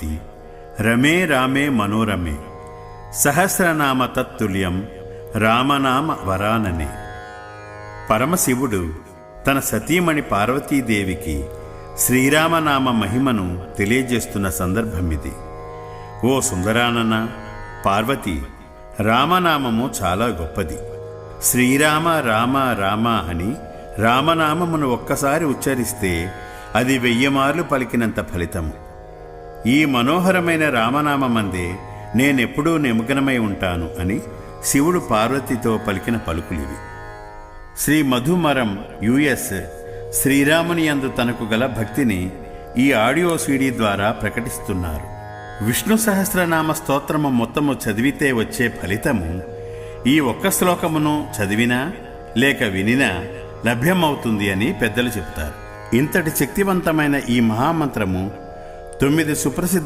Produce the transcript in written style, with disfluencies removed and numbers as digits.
రామేతి రమే రామే మనోరమే సహస్రనామ తత్తుల్యం రామనామ వరాననే. పరమశివుడు తన సతీమణి పార్వతీదేవికి శ్రీరామనామ మహిమను తెలియజేస్తున్న సందర్భమిది. ఓ సుందరానన, పార్వతి, రామనామము చాలా గొప్పది. శ్రీరామ రామ రామ అని రామనామమును ఒక్కసారి ఉచ్చరిస్తే అది 1000 మార్లు పలికినంత ఫలితము. ఈ మనోహరమైన రామనామమందే నేనెప్పుడూ నిమగ్నమై ఉంటాను అని శివుడు పార్వతితో పలికిన పలుకులివి. శ్రీ మధుమరం యుఎస్ శ్రీరాముని యందు తనకు గల భక్తిని ఈ ఆడియో సీడీ ద్వారా ప్రకటిస్తున్నారు. విష్ణు సహస్రనామ స్తోత్రము మొత్తము చదివితే వచ్చే ఫలితము ఈ ఒక్క శ్లోకమును చదివినా లేక వినినా లభ్యమవుతుంది అని పెద్దలు చెబుతారు. ఇంతటి శక్తివంతమైన ఈ మహామంత్రము 9 సుప్రసిద్ధ